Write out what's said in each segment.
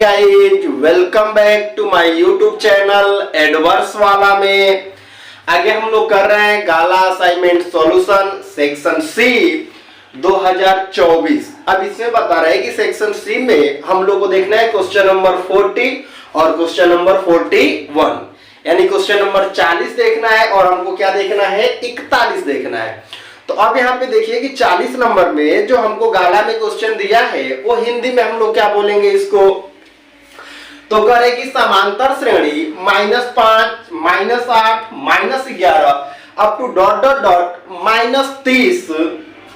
Guys welcome back to my YouTube channel adverse वाला में। आगे हम लोग कर रहे हैं गाला असाइनमेंट सॉल्यूशन सेक्शन सी 2024। अब इसमें बता रहे हैं कि सेक्शन सी में हम लोग को देखना है क्वेश्चन नंबर 40 और क्वेश्चन नंबर 41, यानी क्वेश्चन नंबर 40 देखना है और हमको क्या देखना है 41 देखना है। तो अब यहाँ पे देखिए कि 40 नंबर में जो हमको गाला में क्वेश्चन दिया है वो हिंदी में हम लोग क्या बोलेंगे इसको, तो करेगी समांतर श्रेणी -5, -8, -11 up to dot dot dot -30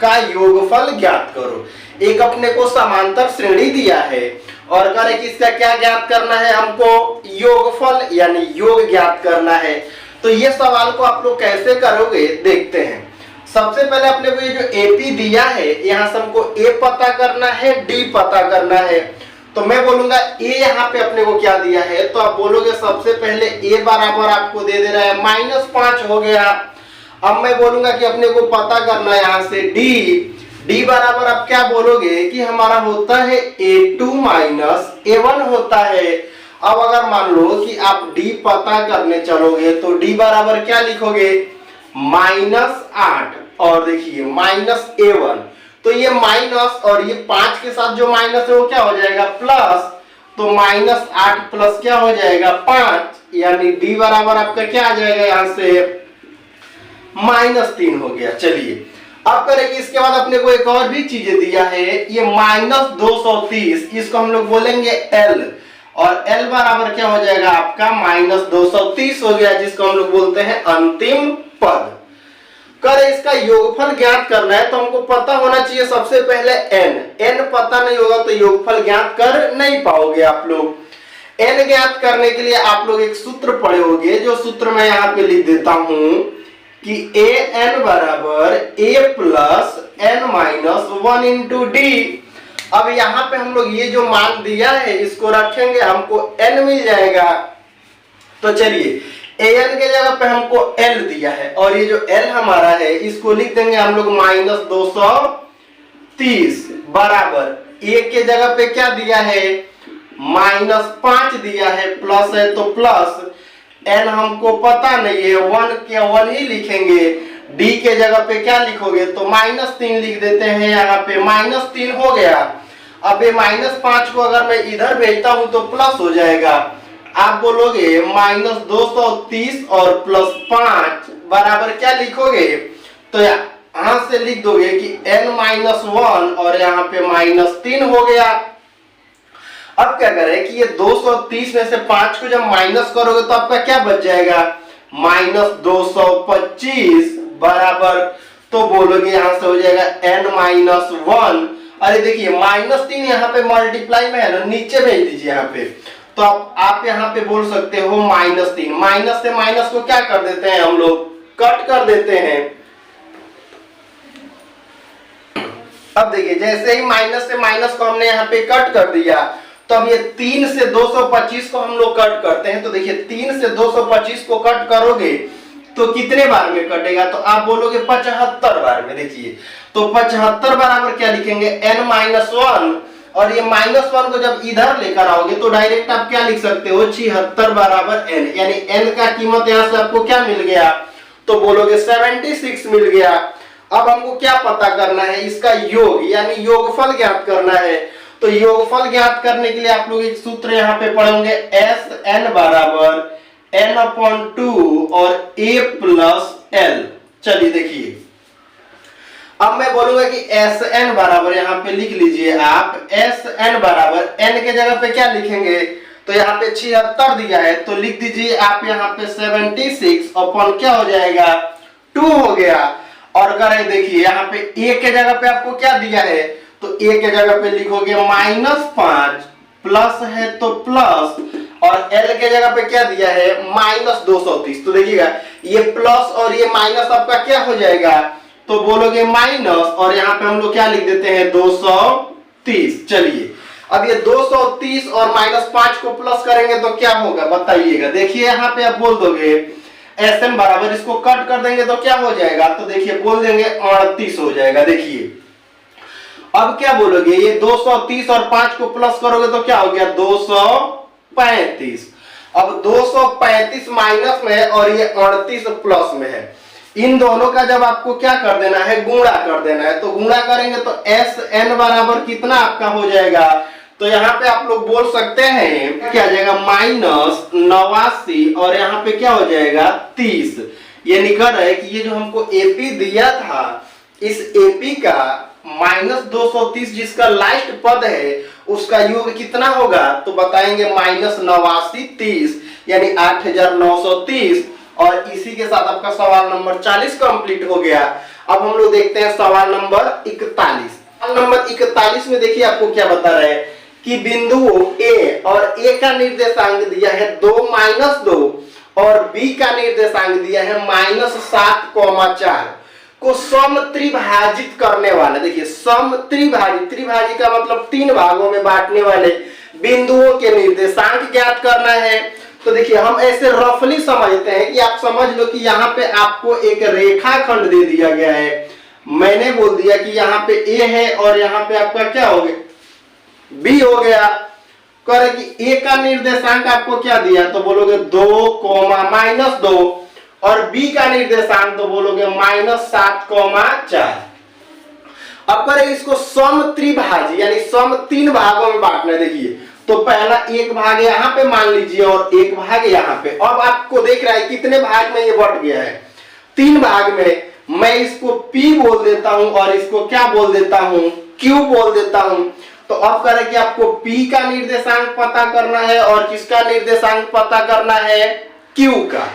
का योगफल ज्ञात करो। एक अपने को समांतर श्रेणी दिया है और करे कि इसका क्या ज्ञात करना है, हमको योगफल यानी योग ज्ञात करना है। तो ये सवाल को आप लोग कैसे करोगे देखते हैं। सबसे पहले अपने को ये जो एपी दिया है यहाँ से हमको ए पता करना है, डी पता करना है। तो मैं बोलूंगा ए यहाँ पे अपने को क्या दिया है, तो आप बोलोगे सबसे पहले ए बराबर आपको दे दे रहा है -5 हो गया। अब मैं बोलूंगा कि अपने को पता करना है यहाँ से डी बराबर आप क्या बोलोगे कि हमारा होता है A2 - A1 होता है। अब अगर मान लो कि आप डी पता करने चलोगे तो डी बराबर क्या लिखोगे -8 और देखिए -A1, तो ये माइनस और ये 5 के साथ जो माइनस है वो क्या हो जाएगा प्लस, तो -8 प्लस क्या हो जाएगा 5, यानी डी बराबर आपका क्या आ जाएगा यहाँ से -3 हो गया। चलिए अब करेंगे इसके बाद अपने को एक और भी चीजें दिया है, ये -230 इसको हम लोग बोलेंगे L और L बराबर क्या हो जाएगा आपका -230 हो गया, जिसको हम लोग बोलते हैं अंतिम पद। कर इसका योगफल ज्ञात करना है तो हमको पता होना चाहिए सबसे पहले n पता नहीं होगा तो योगफल ज्ञात कर नहीं पाओगे आप लोग। n ज्ञात करने के लिए आप लोग एक सूत्र पढ़े होंगे, जो सूत्र मैं यहाँ पे लिख देता हूं कि an बराबर a plus n-1 into D. अब यहाँ पे हम लोग ये जो मान दिया है इसको रखेंगे, हमको n मिल जाएगा। तो चलिए an के जगह पे हमको l दिया है और ये जो l हमारा है इसको लिख देंगे हम लोग -230 बराबर a के जगह पे क्या दिया है -5 दिया है, प्लस है तो प्लस, n हमको पता नहीं है 1 के 1 ही लिखेंगे। d के जगह पे क्या लिखोगे तो -3 लिख देते हैं, यहाँ पे -3 हो गया। अब ये -5 को अगर मैं इधर भेजता हूं तो प्लस हो जाएगा। आप बोलोगे -230 और +5 बराबर क्या लिखोगे, तो यहां से लिख दोगे कि n-1 और यहाँ पे -3 हो गया। अब क्या करें कि ये 230 में से 5 को जब माइनस करोगे तो आपका क्या बच जाएगा -225 बराबर, तो बोलोगे यहां से हो जाएगा n-1। अरे देखिए -3 यहाँ पे मल्टीप्लाई में है ना, नीचे भेज दीजिए यहाँ पे, तो आप यहाँ पे बोल सकते हो -3। माइनस से माइनस को क्या कर देते हैं हम लोग कट कर देते हैं। अब देखिए जैसे ही माइनस से माइनस को हमने यहाँ पे कट कर दिया तो अब ये 3 से 225 को हम लोग कट करते हैं। तो देखिए 3 से 225 को कट करोगे तो कितने बार में कटेगा, तो आप बोलोगे 75 बार में। देखिए तो 75 बराबर क्या लिखेंगे n-1 और ये -1 को जब इधर लेकर आओगे तो डायरेक्ट आप क्या लिख सकते हो 76 बराबर n, यानी n का कीमत यहाँ से आपको क्या मिल गया, तो बोलोगे 76 मिल गया। अब हमको क्या पता करना है, इसका योग यानी योगफल ज्ञात करना है। तो योगफल ज्ञात करने के लिए आप लोग एक सूत्र यहाँ पे पढ़ोगे Sn बराबर n/2 और a प्लस l। चलिए देखिए अब मैं बोलूंगा कि Sn बराबर यहाँ पे लिख लीजिए आप, Sn बराबर n के जगह पे क्या लिखेंगे, तो यहाँ पे 76 दिया है तो लिख दीजिए आप यहाँ पे 76 अपॉन क्या हो जाएगा 2 हो गया। और अगर देखिए यहाँ पे a के जगह पे आपको क्या दिया है, तो a के जगह पे लिखोगे -5 प्लस है तो प्लस, और l के जगह पे क्या दिया है -230। तो देखिएगा ये प्लस और ये माइनस आपका क्या हो जाएगा, तो बोलोगे माइनस और यहाँ पे हम लोग क्या लिख देते हैं 230। चलिए अब ये 230 और -5 को प्लस करेंगे तो क्या होगा बताइएगा। देखिए यहाँ पे आप बोल दोगे Sn बराबर, इसको कट कर देंगे तो क्या हो जाएगा, तो देखिए बोल देंगे 38 हो जाएगा। देखिए अब क्या बोलोगे, ये 230 और 5 को प्लस करोगे तो क्या हो गया 235। अब 235 माइनस में है और ये 38 प्लस में है। इन दोनों का जब आपको क्या कर देना है, गुणा कर देना है, तो गुणा करेंगे तो SN बराबर कितना आपका हो जाएगा, तो यहाँ पे आप लोग बोल सकते हैं क्या आ जाएगा -89 और यहाँ पे क्या हो जाएगा 30। ये निकल रहा है कि ये जो हमको AP दिया था, इस AP का -230 जिसका लास्ट पद है उसका योग कितना होगा, तो बताएंगे -89 30 यानी 8930। और इसी के साथ आपका सवाल नंबर 40 कंप्लीट हो गया। अब हम लोग देखते हैं सवाल नंबर 41। सवाल नंबर 41 में देखिए आपको क्या बता रहा है कि बिंदुओं A और A का निर्देशांक दिया है 2 -2 और B का निर्देशांक दिया है -7,4 को समत्रिभाजित करने वाले, देखिए समत्रिभाजित, त्रिभाजी का मतलब 3 भागों में बांटने वाले बिंदुओं के निर्देशांक ज्ञात करना है। तो देखिए हम ऐसे रफली समझते हैं कि आप समझ लो कि यहाँ पे आपको एक रेखाखंड दे दिया गया है। मैंने बोल दिया कि यहाँ पे A है और यहाँ पे आपका क्या हो गया B हो गया। कह रहे कि A का निर्देशांक आपको क्या दिया, तो बोलोगे 2, -2 और B का निर्देशांक तो बोलोगे -7,4। अब करें इसको समत्रिभाजी यानी सम 3 भागों में बांटना है। देखिए तो पहला एक भाग यहाँ पे मान लीजिए और एक भाग यहाँ पे। अब आपको देख रहा है कितने भाग में ये बट गया है, 3 भाग में। मैं इसको P बोल देता हूं और इसको क्या बोल देता हूं, Q बोल देता हूं। तो अब करें कि आपको P का निर्देशांक पता करना है और किसका निर्देशांक पता करना है, Q का।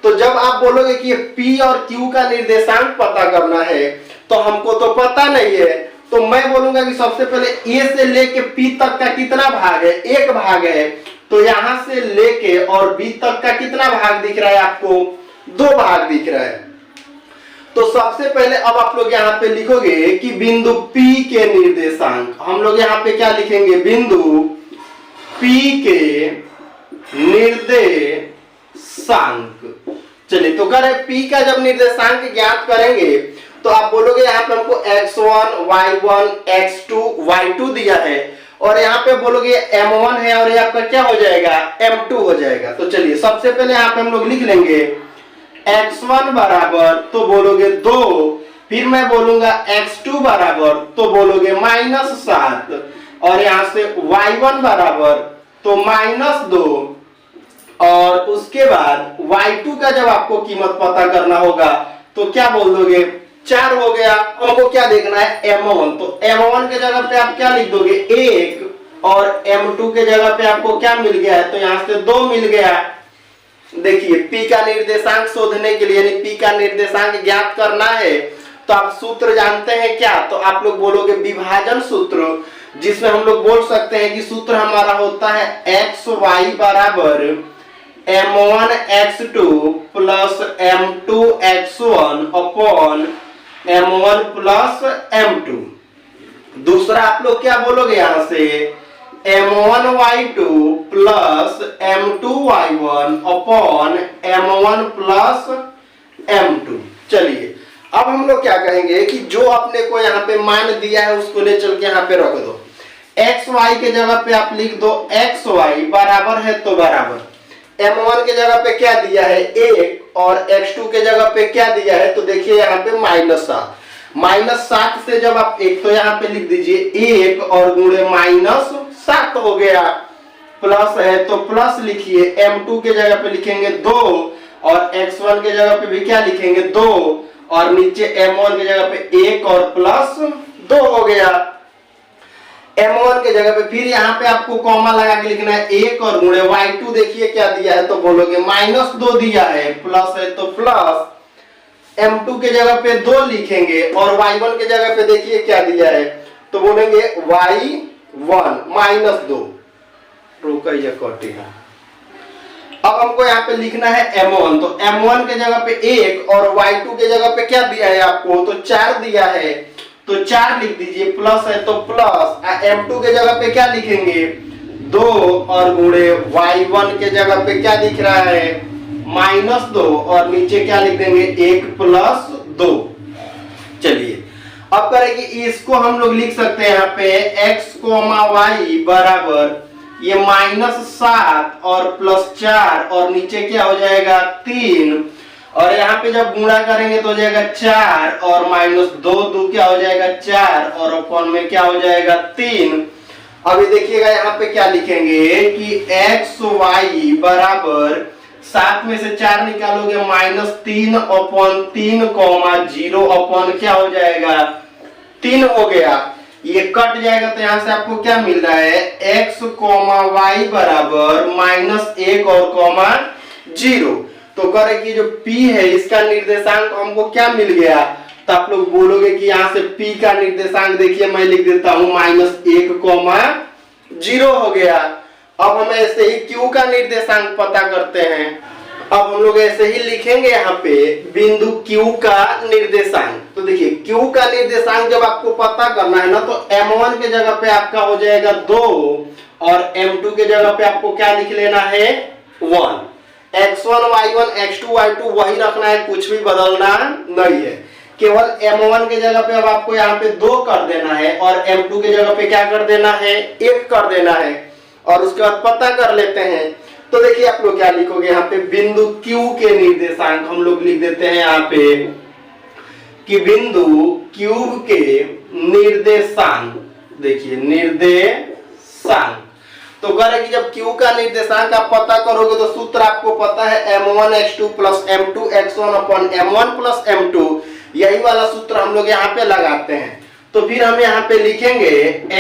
तो जब आप बोलोगे कि P और Q का निर्देशांक पता करना है तो हमको तो पता नहीं है, तो मैं बोलूंगा कि सबसे पहले A से लेके P तक का कितना भाग है, 1 भाग है। तो यहां से लेके और B तक का कितना भाग दिख रहा है आपको, 2 भाग दिख रहा है। तो सबसे पहले अब आप लोग यहाँ पे लिखोगे कि बिंदु P के निर्देशांक, हम लोग यहाँ पे क्या लिखेंगे, बिंदु P के निर्देशांक। चलिए तो कह रहे P का जब निर्देशांक ज्ञात करेंगे तो आप बोलोगे यहाँ पे हमको x1, y1, x2, y2 दिया है और यहाँ पे बोलोगे m1 है और ये आपका क्या हो जाएगा, m2 हो जाएगा। तो चलिए सबसे पहले यहाँ पे हम लोग लिख लेंगे x1 बराबर तो बोलोगे 2, फिर मैं बोलूंगा x2 बराबर तो बोलोगे -7 और यहाँ से y1 बराबर तो -2 और उसके बाद y2 का जब आपको कीमत पता करना होगा तो क्या बोल दोगे, 4 हो गया। हमको क्या देखना है, m1। तो m1 के जगह पे आप क्या लिख दोगे, 1 और m2 के जगह पे आपको क्या मिल गया है, तो यहाँ से 2 मिल गया। देखिए P का निर्देशांक शोधने के लिए यानी P का निर्देशांक ज्ञात करना है तो आप सूत्र जानते हैं क्या, तो आप लोग बोलोगे विभाजन सूत्र, जिसमें हम लोग बोल सकते हैं कि सूत्र हमारा होता है xy बराबर m1x2 plus m2x1 upon m1 plus m2। दूसरा आप लोग क्या बोलोगे, यहां से m1y2 plus m2y1 upon m1 plus m2। चलिए अब हम लोग क्या कहेंगे कि जो अपने को यहाँ पे मान दिया है उसको ले चल के यहाँ पे रख दो। xy के जगह पे आप लिख दो xy बराबर है तो बराबर m1 के जगह पे क्या दिया है 1 और x2 के जगह पे क्या दिया है, तो देखिए यहाँ पे -7 से जब आप 1 तो यहाँ पे लिख दीजिए 1 और गुणे -7 हो गया, प्लस है तो प्लस लिखिए, m2 के जगह पे लिखेंगे 2 और x1 के जगह पे भी क्या लिखेंगे 2 और नीचे m1 के जगह पे 1 और प्लस 2 हो गया। m1 के जगह पे फिर यहाँ पे आपको कॉमा लगा के लिखना है 1 और गुणे y2 देखिए क्या दिया है, तो बोलोगे -2 दिया है, प्लस है तो प्लस, m2 के जगह पे 2 लिखेंगे और y1 के जगह पे देखिए क्या दिया है, तो बोलेंगे y1 -2। रुकिए कटिंग। अब हमको यहाँ पे लिखना है m1, तो m1 के जगह पे 1 और y2 के जगह पे क्या दिया है आपको, तो 4 दिया है, तो 4 लिख दीजिए, प्लस है तो प्लस, m2 के जगह पे क्या लिखेंगे 2 और गुणे y1 के जगह पे क्या दिख रहा है -2 और नीचे क्या लिख देंगे 1 + 2। चलिए अब करेंगे इसको हम लोग लिख सकते हैं यहाँ पे x, y बराबर ये -7 और +4 और नीचे क्या हो जाएगा 3 और यहाँ पे जब गुणा करेंगे तो हो जाएगा 4 और -2 क्या हो जाएगा 4 और अपन में क्या हो जाएगा 3। अभी देखिएगा यहाँ पे क्या लिखेंगे कि x y बराबर 7 में से 4 निकालोगे -3/3 0 अपन क्या हो जाएगा 3 हो गया। ये कट जाएगा तो यहाँ से आपको क्या मिल रहा है x, y बराबर -1 और 0। तो करे कि जो p है इसका निर्देशांक हमको क्या मिल गया, तो आप लोग बोलोगे कि यहाँ से p का निर्देशांक देखिए मैं लिख देता हूँ -1, 0 हो गया। अब हम ऐसे ही q का निर्देशांक पता करते हैं। अब हम लोग ऐसे ही लिखेंगे यहाँ पे बिंदु q का निर्देशांक। तो देखिए q का निर्देशांक जब आपको पता करना है ना तो m1 के जगह पे आपका हो जाएगा 2 और m2 के जगह पे आपको क्या लिख लेना है 1। x1 y1 x2 y2 वही रखना है, कुछ भी बदलना नहीं है। केवल m1 के जगह पे अब आपको यहाँ पे 2 कर देना है और m2 के जगह पे क्या कर देना है 1 कर देना है और उसके बाद पता कर लेते हैं। तो देखिए आप लोग क्या लिखोगे यहाँ पे बिंदु Q के निर्देशांक हम लोग लिख देते हैं यहाँ पे कि बिंदु Q के निर्देशांक, देखिए निर्देशांक। तो कह रहे कि जब Q का निर्देशांक आप पता करोगे तो सूत्र आपको पता है m1 x2 plus m2 x1 अपन m1 प्लस m2, यही वाला सूत्र हम लोग यहाँ पे लगाते हैं। तो फिर हम यहाँ पे लिखेंगे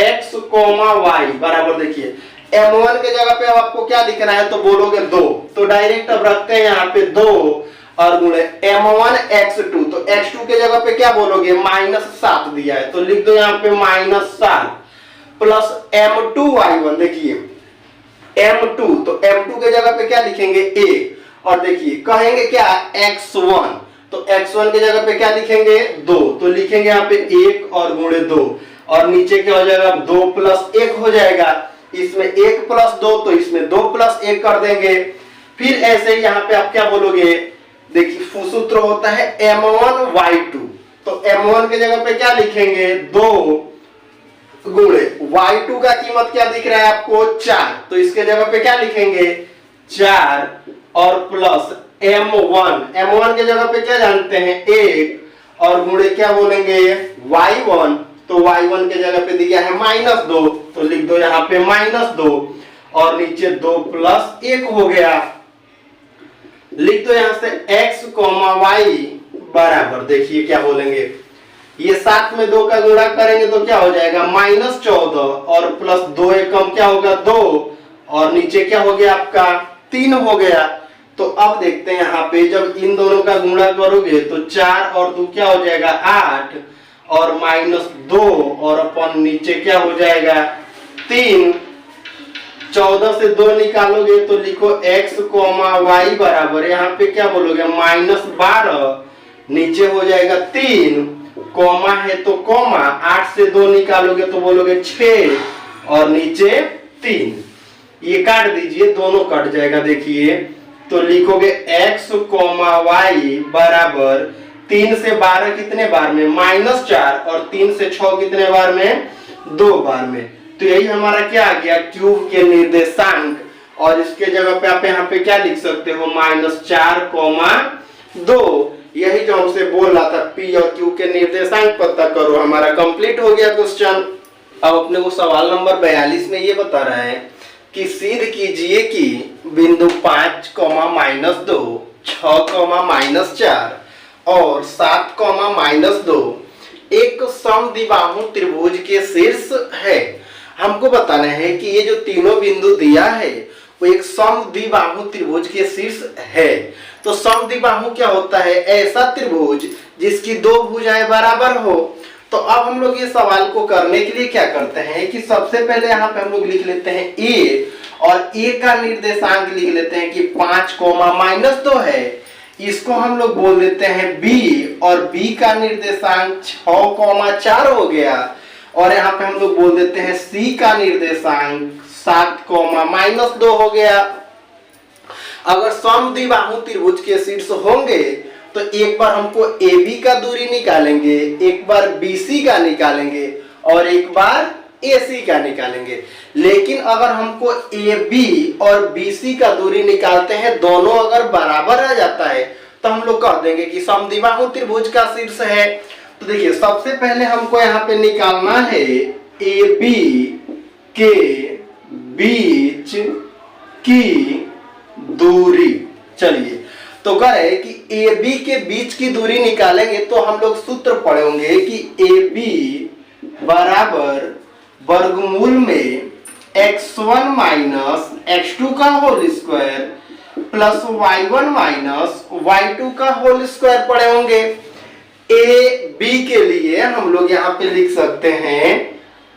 x, y बराबर देखिए m1 के जगह पे अब आपको क्या लिखना है तो बोलोगे 2, तो डायरेक्ट अब रखते हैं यहाँ पे 2 और गुणे m1 x2, तो x2 के जगह पे क्या बोलोगे -7 दिया है तो लिख दो यहाँ पे -7 प्लस m2 y1, देखिए m2, तो m2 के जगह पे क्या लिखेंगे 1 और देखिए कहेंगे क्या x1, तो x1 के जगह पे क्या लिखेंगे 2, तो लिखेंगे यहाँ पे 1 और गुणे 2 और नीचे क्या हो जाएगा 2 + 1 हो जाएगा। इसमें 1 + 2 तो इसमें 2 + 1 कर देंगे। फिर ऐसे ही यहाँ पे आप क्या बोलोगे, देखिए सूत्र होता है m1 y2, तो m1 के जगह पे क्या लिखेंगे 2 गुणे y2 का कीमत क्या दिख रहा है आपको 4, तो इसके जगह पे क्या लिखेंगे 4 और प्लस m1 के जगह पे क्या जानते हैं 1 और गुणे क्या बोलेंगे y1, तो y1 के जगह पे दिया है -2, तो लिख दो यहाँ पे -2 और नीचे 2 + 1 हो गया। लिख दो यहाँ से x, y बराबर देखिए क्या बोलेंगे, ये 7 में 2 का गुणा करेंगे तो क्या हो जाएगा -14 और प्लस 2 एकम क्या होगा 2 और नीचे क्या हो गया आपका 3 हो गया। तो अब देखते हैं यहाँ पे जब इन दोनों का गुणा करोगे तो 4 और 2 क्या हो जाएगा 8 और -2 और अपन नीचे क्या हो जाएगा 3। 14 से 2 निकालोगे तो लिखो x, y बराबर यहाँ पे क्या बोलोगे -12, नीचे हो जाएगा 3, कॉमा है तो कॉमा, 8 से 2 निकालोगे तो बोलोगे 6 और नीचे 3। ये काट दीजिए, दोनों कट जाएगा देखिए, तो लिखोगे x, y बराबर 3 से 12 कितने बार में -4 और 3 से 6 कितने बार में 2 बार में। तो यही हमारा क्या आ गया क्यूब के निर्देशांक, और इसके जगह पे आप यहाँ पे क्या लिख सकते हो -4, 2। यही जो हमसे बोल रहा था P और Q के निर्देशांक पता करो, हमारा कंप्लीट हो गया क्वेश्चन। अब अपने को सवाल नंबर 42 में ये बता रहा है कि सिद्ध कीजिए कि बिंदु 5, -2, 6, -4 और 7, -2 एक समद्विबाहु त्रिभुज के शीर्ष है। हमको बताना है कि ये जो तीनों बिंदु दिया है वो एक समद्विबाहु त्रिभुज के शीर्ष है। तो समद्विबाहु क्या होता है, ऐसा त्रिभुज जिसकी 2 भुजाएं बराबर हो। तो अब हम लोग ये सवाल को करने के लिए क्या करते हैं कि सबसे पहले यहाँ पे हम लोग लिख लेते हैं a और a का निर्देशांक लिख लेते हैं कि 5, -2 है, इसको हम लोग बोल देते हैं b और b का निर्देशांक 6, 4 हो गया और यहाँ पे हम लोग बोल देते हैं c का निर्देशांक 7, -2 हो गया। अगर समद्विबाहु त्रिभुज के शीर्ष होंगे तो एक बार हमको AB का दूरी निकालेंगे, एक बार BC का निकालेंगे और एक बार AC का निकालेंगे। लेकिन अगर हमको AB और BC का दूरी निकालते हैं, दोनों अगर बराबर आ जाता है तो हम लोग कह देंगे कि समद्विबाहु त्रिभुज का शीर्ष है। तो देखिए सबसे पहले हमको यहाँ पे निकालना है AB के बीच की दूरी। चलिए तो करें कि AB के बीच की दूरी निकालेंगे तो हम लोग सूत्र पढ़ेंगे कि AB बराबर वर्गमूल में x1 माइनस x2 का whole square plus y1 minus y2 का होल स्क्वायर पढ़े होंगे। AB के लिए हम लोग यहाँ पे लिख सकते हैं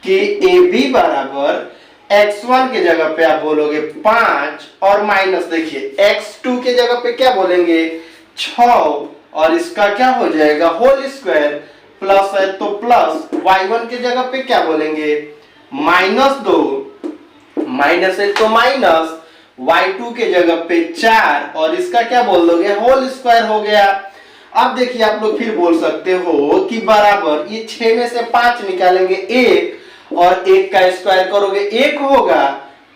कि AB बराबर x1 के जगह पे आप बोलोगे 5 और माइनस देखिए x2 के जगह पे क्या बोलेंगे 6 और इसका क्या हो जाएगा होल स्क्वायर, प्लस है तो प्लस, y1 के जगह पे क्या बोलेंगे -2, माइनस है तो माइनस, y2 के जगह पे 4 और इसका क्या बोल दोगे होल स्क्वायर हो गया। अब देखिए आप लोग फिर बोल सकते हो कि बराबर ये 6 में से 5 निकालेंगे 1 और 1 का स्क्वायर करोगे 1 होगा,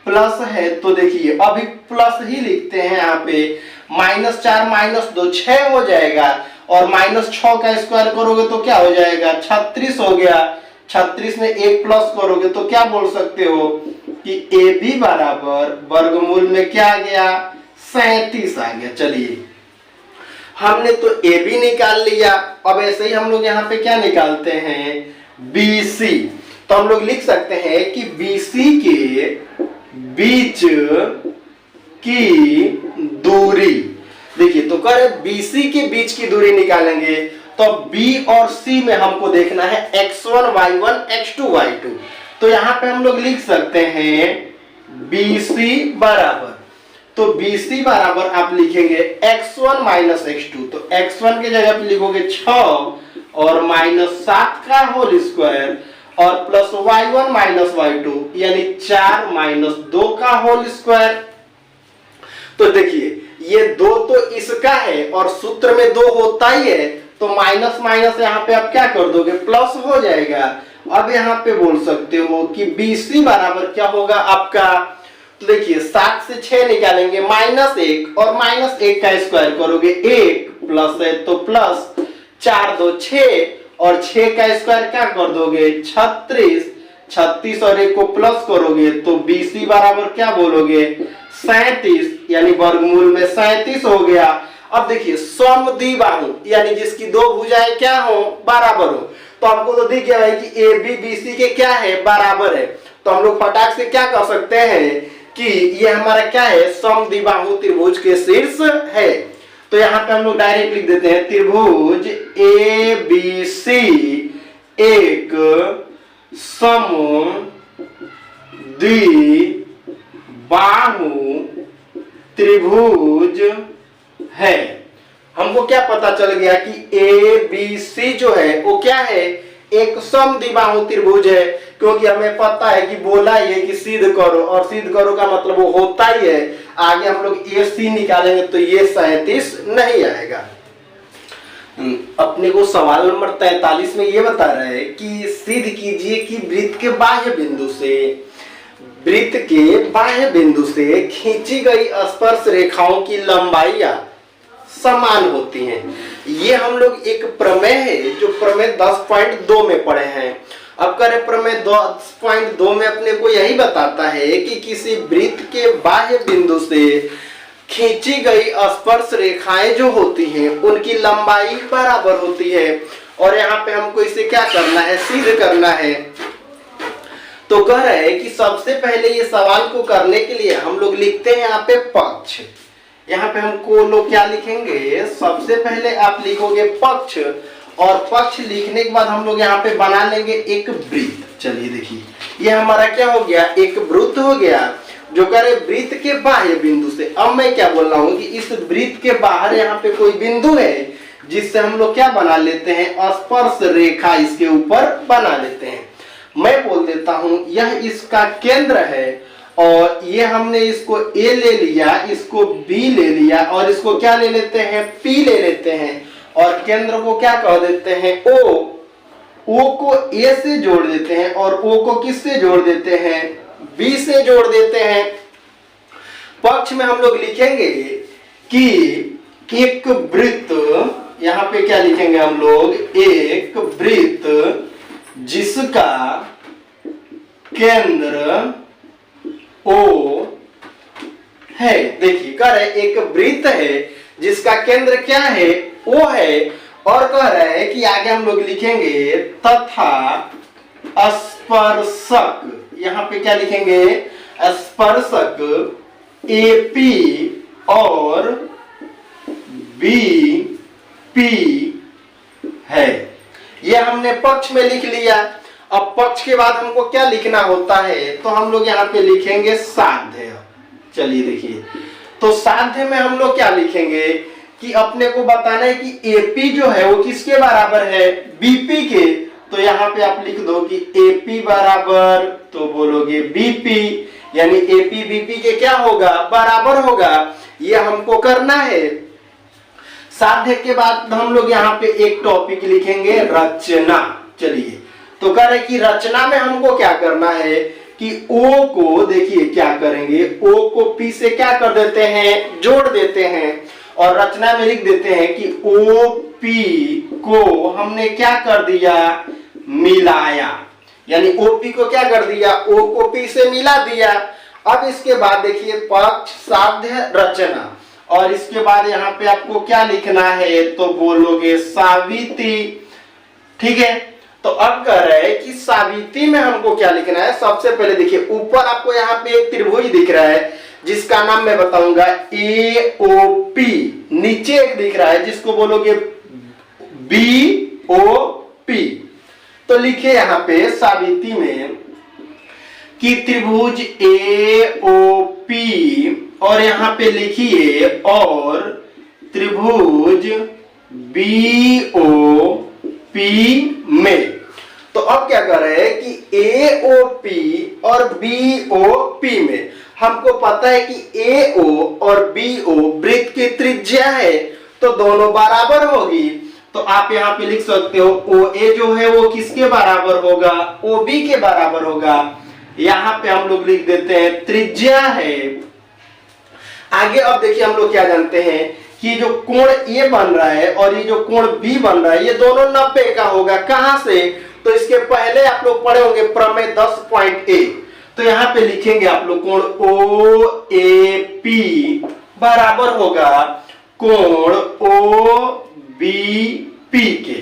प्लस है तो देखिए अभी प्लस ही लिखते हैं यहाँ पे, -4 -2 6 हो जाएगा और -6 का स्क्वायर करोगे तो क्या हो जाएगा 36 हो गया। 36 में 1 प्लस करोगे तो क्या बोल सकते हो कि AB बराबर वर्गमूल में क्या आ गया 37 आ गया। चलिए हमने तो AB निकाल लिया, अब ऐसे ही हम लोग यहाँ पे क्या निकालते हैं BC। तो हम लोग लिख सकते हैं कि BC के बीच की दूरी, देखिए तो कह रहे BC के बीच की दूरी निकालेंगे तो B और C में हमको देखना है x1 y1 x2 y2। तो यहाँ पे हम लोग लिख सकते हैं BC बराबर, तो BC बराबर आप लिखेंगे x1 माइनस x2, तो x1 के जगह पे लिखोगे 6 और -7 का होल स्क्वायर और प्लस y1 माइनस y2 यानी 4 - 2 का होल स्क्वायर। तो देखिए ये 2 तो इसका है और सूत्र में 2 होता ही है, तो माइनस माइनस यहाँ पे आप क्या कर दोगे प्लस हो जाएगा। अब यहाँ पे बोल सकते हो कि BC बराबर क्या होगा आपका, तो देखिए 7 से 6 निकालेंगे -1 और -1 का स्क्वायर करोगे 1, प्लस है तो प्लस, 4 2 6 और 6 का स्क्वायर क्या कर दोगे 36, 36 और 1 को प्लस करोगे तो BC बराबर क्या बोलोगे 37, यानी वर्गमूल में 37 हो गया। अब देखिए समद्विबाहु यानी जिसकी दो भुजाएं क्या हो बराबर हो, तो हमको तो दिख गया है कि AB BC के क्या है बराबर है, तो हम लोग फटाक से क्या कर सकते हैं कि ये हमारा क्या है समद्विबाहु त्रिभुज के शीर्ष है। तो यहाँ पे हम लोग डायरेक्ट लिख देते हैं त्रिभुज ABC एक समद्विबाहु त्रिभुज है। हमको क्या पता चल गया कि ABC जो है वो क्या है एक समद्विबाहु त्रिभुज है, क्योंकि हमें पता है कि बोला ही है कि सिद्ध करो, और सिद्ध करो का मतलब वो होता ही है। आगे हम लोग AC निकालेंगे तो ये 37 नहीं आएगा। अपने को सवाल नंबर 43 में ये बता रहा है कि सिद्ध कीजिए कि वृत्त के बाह्य बिंदु से खींची गई स्पर्श रेखाओं की लंबाइयां समान होती हैं। ये हम लोग एक प्रमेय है जो प्रमेय 10.2 में पढ़े हैं। अब करें प्रमेय 10.2 में अपने को यही बताता है कि किसी वृत्त के बाह्य बिंदु से खींची गई स्पर्श रेखाएं जो होती हैं उनकी लंबाई बराबर होती है, और यहाँ पे हमको इसे क्या करना है सिद्ध करना है। तो कह रहे हैं कि सबसे पहले ये सवाल को करने के लिए हम लोग लिखते हैं यहाँ पे पक्ष। यहाँ पे हमको लोग क्या लिखेंगे, सबसे पहले आप लिखोगे पक्ष, और पक्ष लिखने के बाद हम लोग यहाँ पे बना लेंगे एक वृत्त। चलिए देखिए ये हमारा क्या हो गया एक वृत्त हो गया जो करे वृत्त के बाह्य बिंदु से। अब मैं क्या बोल रहा हूँ कि इस वृत्त के बाहर यहाँ पे कोई बिंदु है जिससे हम लोग क्या बना लेते हैं स्पर्श रेखा इसके ऊपर बना लेते हैं। मैं बोल देता हूँ यह इसका केंद्र है, और ये हमने इसको A ले लिया, इसको B ले लिया, और इसको क्या ले लेते हैं P ले लेते हैं। और केंद्र को क्या कह देते हैं, ओ। ओ को ए से जोड़ देते हैं और ओ को किससे जोड़ देते हैं, बी से जोड़ देते हैं। पक्ष में हम लोग लिखेंगे कि एक वृत्त, यहां पे क्या लिखेंगे हम लोग, एक वृत्त जिसका केंद्र ओ है। देखिए कह रहे एक वृत्त है जिसका केंद्र क्या है, ओ है, और कह रहे हैं कि आगे हम लोग लिखेंगे तथा स्पर्शक, यहां पे क्या लिखेंगे, स्पर्शक एपी और बीपी है। ये हमने पक्ष में लिख लिया। अब पक्ष के बाद हमको क्या लिखना होता है, तो हम लोग यहाँ पे लिखेंगे साध्य। चलिए देखिए, तो साध्य में हम लोग क्या लिखेंगे कि अपने को बताना है कि एपी जो है वो किसके बराबर है, बीपी के। तो यहाँ पे आप लिख दो कि एपी बराबर, तो बोलोगे बीपी, यानी एपी बीपी के क्या होगा, बराबर होगा। ये हमको करना है। साध्य के बाद हम लोग यहाँ पे एक टॉपिक लिखेंगे रचना। चलिए, तो कह रहे कि रचना में हमको क्या करना है कि ओ को, देखिए क्या करेंगे, ओ को पी से क्या कर देते हैं, जोड़ देते हैं, और रचना में लिख देते हैं कि ओ पी को हमने क्या कर दिया, मिलाया। यानी ओपी को क्या कर दिया, ओ को पी से मिला दिया। अब इसके बाद देखिए पक्ष, साध्य, रचना, और इसके बाद यहाँ पे आपको क्या लिखना है, तो बोलोगे सावित्री। ठीक है, तो अब कह रहे हैं कि सावित्री में हमको क्या लिखना है। सबसे पहले देखिए ऊपर आपको यहाँ पे एक त्रिभुज दिख रहा है जिसका नाम मैं बताऊंगा AOP, नीचे एक दिख रहा है जिसको बोलोगे BOP। तो लिखिए यहाँ पे सावित्री में कि त्रिभुज AOP, और यहाँ पे लिखिए और त्रिभुज BOP में। तो अब क्या कर रहे हैं कि AOP और BOP में हमको पता है कि AO और BO वृत्त की त्रिज्या है, तो दोनों बराबर होगी। तो आप यहाँ पे लिख सकते हो OA जो है वो किसके बराबर होगा, OB के बराबर होगा। यहाँ पे हम लोग लिख देते हैं त्रिज्या है। आगे अब देखिए हम लोग क्या जानते हैं कि जो कोण A बन रहा है और ये जो कोण B बन रहा है, ये दोनों 90 का होगा। कहां से, तो इसके पहले आप लोग पढ़े होंगे प्रमेय 10.1। तो यहाँ पे लिखेंगे आप लोग कोण OAP बराबर होगा कोण OBP के।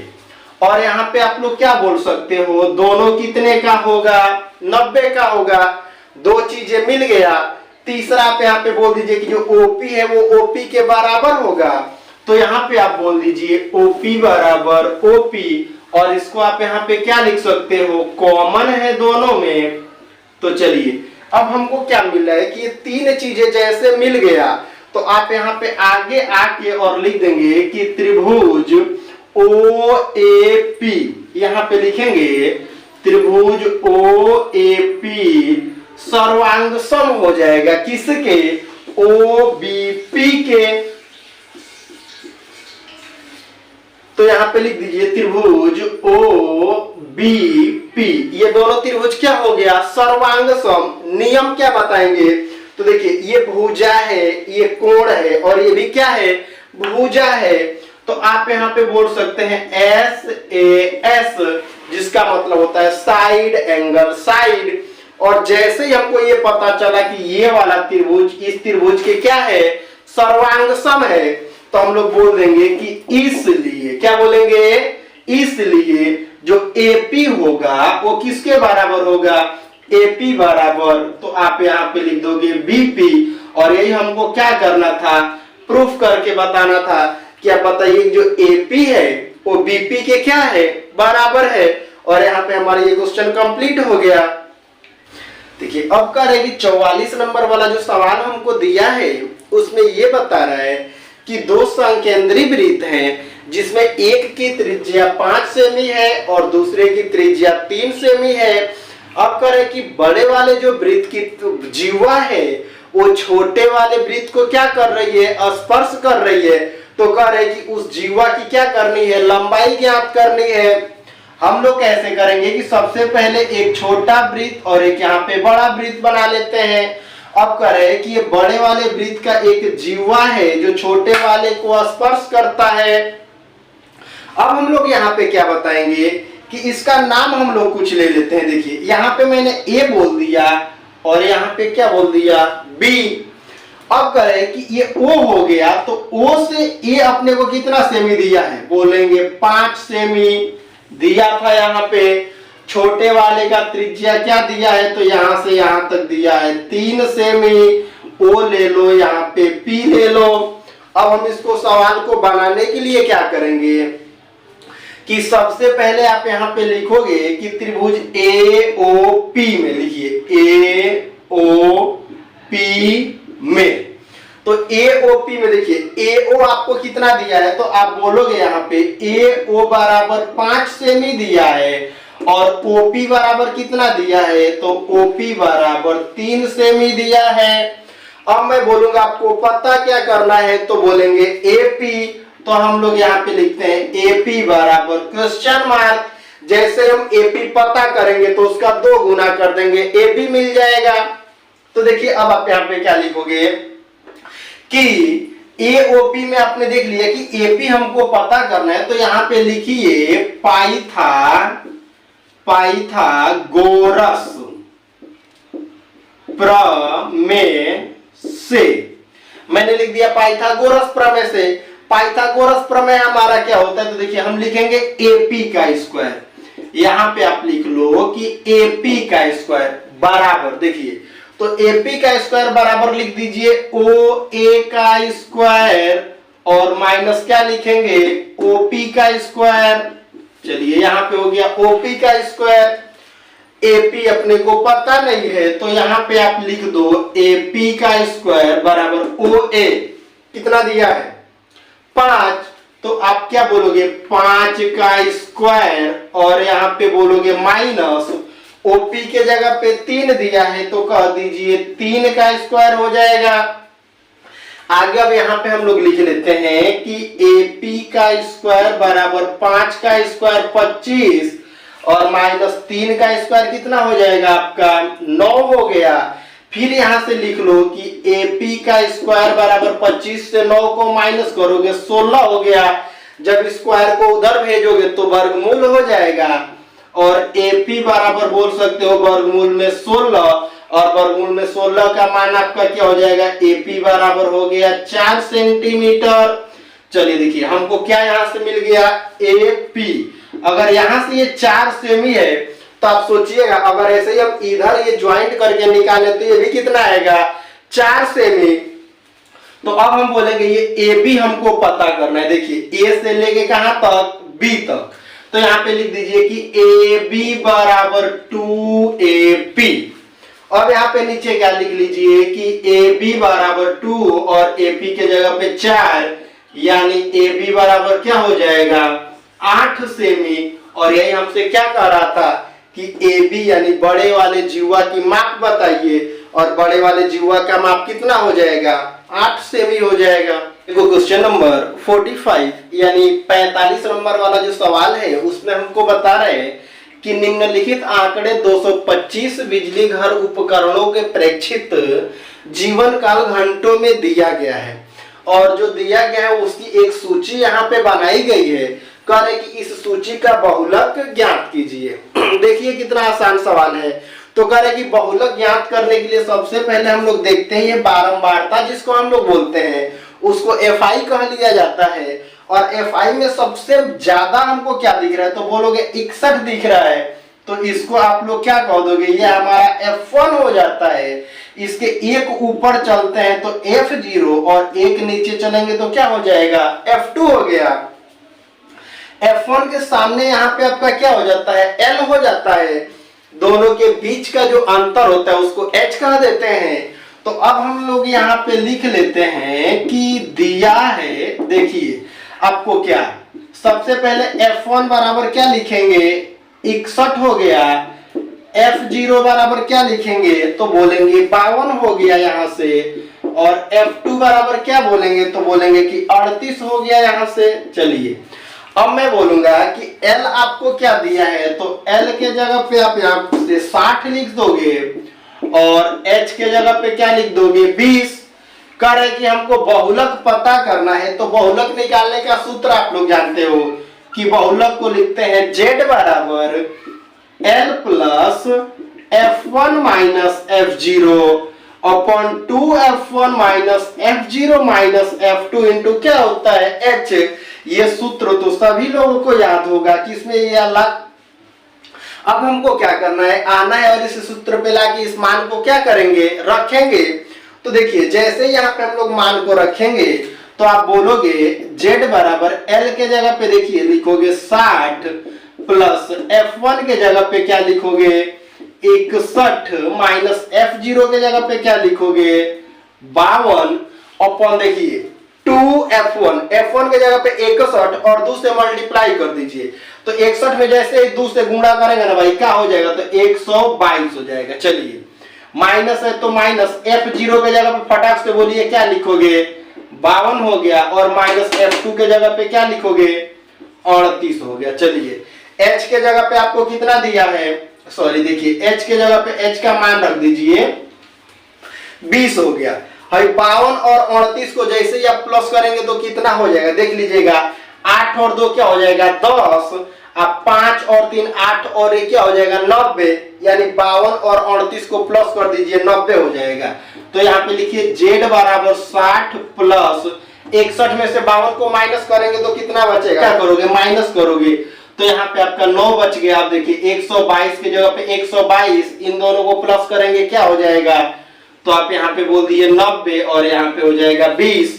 और यहाँ पे आप लोग क्या बोल सकते हो, दोनों कितने का होगा, 90 का होगा। दो चीजें मिल गया। तीसरा आप यहाँ पे बोल दीजिए कि जो OP है वो OP के बराबर होगा। तो यहाँ पे आप बोल दीजिए OP बराबर OP, और इसको आप यहाँ पे क्या लिख सकते हो, कॉमन है दोनों में। तो चलिए अब हमको क्या मिल रहा है कि ये तीन चीजें जैसे मिल गया, तो आप यहाँ पे आगे आके और लिख देंगे कि त्रिभुज OAP, यहाँ पे लिखेंगे त्रिभुज OAP सर्वांग सम हो जाएगा किसके, OBP के। तो यहाँ पे लिख दीजिए त्रिभुज OBP, ये दोनों त्रिभुज क्या हो गया, सर्वांग सम। नियम क्या बताएंगे, तो देखिए ये भुजा है, ये कोण है, और ये भी क्या है, भुजा है। तो आप यहाँ पे बोल सकते हैं SAS, जिसका मतलब होता है साइड एंगल, साइड। और जैसे ही हमको ये पता चला कि ये वाला त्रिभुज इस त्रिभुज के क्या है, सर्वांग सम है, तो हम लोग बोल देंगे कि इसलिए, क्या बोलेंगे, इसलिए जो AP होगा वो किसके बराबर होगा, AP बराबर। तो आप यहाँ पे लिख दोगे BP, और यही हमको क्या करना था, प्रूफ करके बताना था। क्या बताइए जो AP है वो BP के क्या है, बराबर है। और यहाँ पे हमारा ये क्वेश्चन कंप्लीट हो गया। देखिए अब कह रहे कि 44 नंबर वाला जो सवाल हमको दिया है उसमें ये बता रहा है कि दो संकेंद्री वृत्त हैं जिसमें एक की त्रिज्या 5 सेमी है और दूसरे की त्रिज्या 3 सेमी है। अब कह रहे कि बड़े वाले जो वृत्त की जीवा है वो छोटे वाले वृत्त को क्या कर रही है, स्पर्श कर रही है। तो कह रहे कि उस जीवा की क्या करनी है, लंबाई ज्ञात करनी है। हम लोग कैसे करेंगे कि सबसे पहले एक छोटा वृत्त और एक यहाँ पे बड़ा वृत्त बना लेते हैं। अब कह रहे कि ये बड़े वाले वृत्त का एक जीवा है जो छोटे वाले को स्पर्श करता है। अब हम लोग यहाँ पे क्या बताएंगे कि इसका नाम हम लोग कुछ ले लेते हैं। देखिए यहाँ पे मैंने ए बोल दिया और यहाँ पे क्या बोल दिया, बी। अब करें कि ये O हो गया, तो O से A अपने को कितना सेमी दिया है, बोलेंगे 5 सेमी दिया था। यहाँ पे छोटे वाले का त्रिज्या क्या दिया है, तो यहां से यहां तक दिया है 3 सेमी। O ले लो, यहाँ पे P ले लो। अब हम इसको सवाल को बनाने के लिए क्या करेंगे कि सबसे पहले आप यहाँ पे लिखोगे कि त्रिभुज AOP में लिखिए, AOP में। तो AOP में देखिए AO आपको कितना दिया है, तो आप बोलोगे यहाँ पे AO बराबर 5 सेमी दिया है और OP बराबर कितना दिया है, तो OP बराबर 3 सेमी दिया है। अब मैं बोलूंगा आपको पता क्या करना है, तो बोलेंगे AP। तो हम लोग यहाँ पे लिखते हैं AP बराबर क्वेश्चन मार्क। जैसे हम AP पता करेंगे तो उसका 2 गुना कर देंगे, AB मिल जाएगा। तो देखिए अब आप यहाँ पे क्या लिखोगे कि AOP में आपने देख लिया कि AP हमको पता करना है, तो यहाँ पे लिखिए पाइथागोरस प्रमेय से। मैंने लिख दिया पाइथागोरस प्रमेय से। पाइथागोरस प्रमेय हमारा क्या होता है, तो देखिए हम लिखेंगे AP का स्क्वायर। यहाँ पे आप लिख लो कि AP का स्क्वायर बराबर, देखिए तो AP का स्क्वायर बराबर लिख दीजिए OA का स्क्वायर और माइनस क्या लिखेंगे, OP का स्क्वायर। चलिए यहाँ पे हो गया OP का स्क्वायर। AP अपने को पता नहीं है, तो यहाँ पे आप लिख दो AP का स्क्वायर बराबर OA कितना दिया है, 5। तो आप क्या बोलोगे, 5 का स्क्वायर और यहाँ पे बोलोगे माइनस OP के जगह पे 3 दिया है, तो कह दीजिए 3 का स्क्वायर हो जाएगा। आगे अब यहाँ पे हम लोग लिख लेते हैं कि AP का स्क्वायर बराबर 5 का स्क्वायर 25 और माइनस 3 का स्क्वायर कितना हो जाएगा आपका, 9 हो गया। फिर यहां से लिख लो कि AP का स्क्वायर बराबर 25 से 9 को माइनस करोगे 16 हो गया। जब स्क्वायर को उधर भेजोगे तो वर्गमूल हो जाएगा और AP बराबर बोल सकते हो वर्गमूल में 16 और वर्गमूल में 16 का मान आपका क्या हो जाएगा, AP बराबर हो गया 4 सेंटीमीटर। चलिए देखिए हमको क्या यहां से मिल गया, AP। अगर यहां से ये 4 सेमी है तो आप सोचिएगा अगर ऐसे ही हम इधर ये ज्वाइंट करके निकाले तो ये भी कितना आएगा, 4 सेमी। तो अब हम बोलेंगे ये AB हमको पता करना है। देखिए A से लेके कहां तक, B तक। तो यहाँ पे लिख दीजिए कि AB बराबर 2AP। अब यहाँ पे नीचे क्या लिख लीजिए कि AB बराबर 2 और AP के जगह पे 4, यानी AB बराबर क्या हो जाएगा, 8 सेमी। और यही हमसे क्या कह रहा था कि AB यानी बड़े वाले जीवा की माप बताइए, और बड़े वाले जीवा का माप कितना हो जाएगा, 8 सेमी हो जाएगा। देखो क्वेश्चन नंबर 45 यानी 45 नंबर वाला जो सवाल है उसमें हमको बता रहे हैं कि निम्नलिखित आंकड़े 225 बिजली घर उपकरणों के प्रेक्षित जीवन काल घंटों में दिया गया है, और जो दिया गया है उसकी एक सूची यहाँ पे बनाई गई है। कह रहे कि इस सूची का बहुलक ज्ञात कीजिए। देखिए कितना आसान सवाल है। तो कह रहे कि बहुलक ज्ञात करने के लिए सबसे पहले हम लोग देखते हैं ये बारंबारता जिसको हम लोग बोलते हैं उसको FI कह लिया जाता है, और FI में सबसे ज्यादा हमको क्या दिख रहा है, तो बोलोगे 61 दिख रहा है। तो इसको आप लोग क्या कह दोगे, ये हमारा F1 हो जाता है। इसके एक ऊपर चलते हैं तो F0 और एक नीचे चलेंगे तो क्या हो जाएगा, F2 हो गया। F1 के सामने यहाँ पे आपका क्या हो जाता है, L हो जाता है। दोनों के बीच का जो अंतर होता है उसको H कह देते हैं। तो अब हम लोग यहाँ पे लिख लेते हैं कि दिया है, देखिए आपको क्या, सबसे पहले F1 बराबर क्या लिखेंगे, 61 हो गया। F0 बराबर क्या लिखेंगे, तो बोलेंगे 52 हो गया यहाँ से। और F2 बराबर क्या बोलेंगे, तो बोलेंगे कि 38 हो गया यहां से। चलिए अब मैं बोलूंगा कि L आपको क्या दिया है, तो L के जगह पे आप यहां से 60 लिख दोगे और H के जगह पे क्या लिख दोगे 20। कह रहे कि हमको बहुलक पता करना है, तो बहुलक निकालने का सूत्र आप लोग जानते हो कि बहुलक को लिखते हैं Z बराबर L plus F1 minus F0 upon 2F1 minus F0 minus F2 into क्या होता है H। ये सूत्र तो सभी लोगों को याद होगा कि इसमें ये अलग। अब हमको क्या करना है, आना है और इस सूत्र पे लाके इस मान को क्या करेंगे, रखेंगे। तो देखिए जैसे यहाँ पे हम लोग मान को रखेंगे तो आप बोलोगे Z बराबर L के जगह पे देखिए लिखोगे 60 प्लस F1 के जगह पे क्या लिखोगे 61 माइनस F0 के जगह पे क्या लिखोगे 52 अपॉन देखिए 2F1, F1 के जगह पे 61 और 2 से मल्टीप्लाई कर दीजिए। तो 61 में जैसे ही 2 से गुणा करेंगे ना भाई क्या हो जाएगा, तो 122 हो जाएगा। चलिए माइनस है तो माइनस F0 के जगह पे फटाक से बोलिए क्या लिखोगे 52 हो गया और माइनस F2 के जगह पे क्या लिखोगे 38 हो गया। चलिए H के जगह पे आपको कितना दिया है, सॉरी देखिए H के जगह पे H का मान रख दीजिए 20 हो गया। भाई 52 और 38 को जैसे ही आप प्लस करेंगे तो कितना हो जाएगा देख लीजिएगा, 8 और 2 क्या हो जाएगा 10, अब 5 और 3 8 और 1 क्या हो जाएगा 90, यानी 52 और 38 को प्लस कर दीजिए 90 हो जाएगा। तो यहाँ पे लिखिए Z बराबर 60 प्लस 61 में से 52 को माइनस करेंगे तो कितना बचेगा, क्या करोगे माइनस करोगे, तो यहाँ पे आपका 9 बच गया। आप देखिए 122 की जगह पे 122, इन दोनों को प्लस करेंगे क्या हो जाएगा, तो आप यहाँ पे बोल दिए 90 और यहाँ पे हो जाएगा 20।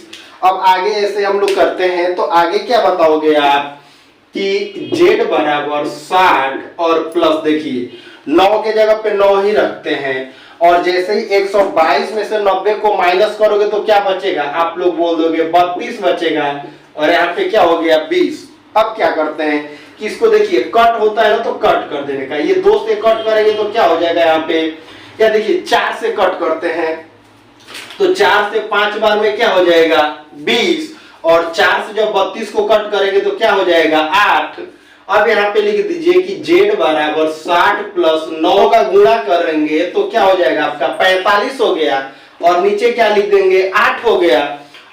अब आगे ऐसे हम लोग करते हैं तो आगे क्या बताओगे आप कि Z बराबर 60 और प्लस देखिए 9 के जगह पे 9 ही रखते हैं और जैसे ही 122 में से 90 को माइनस करोगे तो क्या बचेगा, आप लोग बोल दोगे 32 बचेगा और यहाँ पे क्या हो गया 20। अब क्या करते हैं कि इसको देखिए कट होता है ना तो कट कर देने का, ये 2 से कट करेंगे तो क्या हो जाएगा यहाँ पे, या देखिए 4 से कट करते हैं तो 4 से 5 बार में क्या हो जाएगा 20 और 4 से जब 32 को कट करेंगे तो क्या हो जाएगा 8। अब यहाँ पे लिख दीजिए कि Z बराबर 60 प्लस 9 का गुणा करेंगे तो क्या हो जाएगा आपका 45 हो गया और नीचे क्या लिख देंगे 8 हो गया।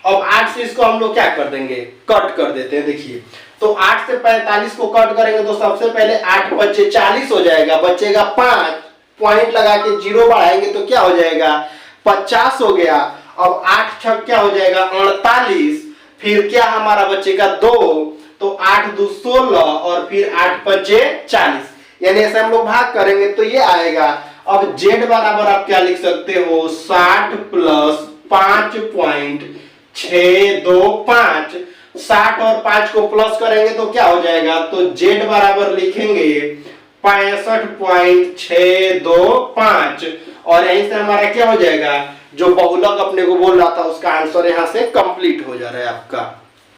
अब 8 से इसको हम लोग क्या कर देंगे कट कर देते हैं। देखिए तो 8 से 45 को कट करेंगे तो सबसे पहले 8 बचे 40 हो जाएगा, बचेगा 5, पॉइंट लगा के 0 बढ़ाएंगे तो क्या हो जाएगा 50 हो गया। अब 8 छक क्या हो जाएगा 48, फिर क्या हमारा बचेगा 2, तो 8 2 16 और फिर 8 5 40, यानी ऐसे हम लोग भाग करेंगे तो ये आएगा। अब Z बराबर आप क्या लिख सकते हो 60 प्लस 5.625, 60 और 5 को प्लस करेंगे तो क्या हो जाएगा, तो Z बराबर लिखेंगे 65.625 और यहीं से हमारा क्या हो जाएगा, जो बहुलक अपने को बोल रहा था उसका आंसर यहाँ से कंप्लीट हो जा रहा है आपका।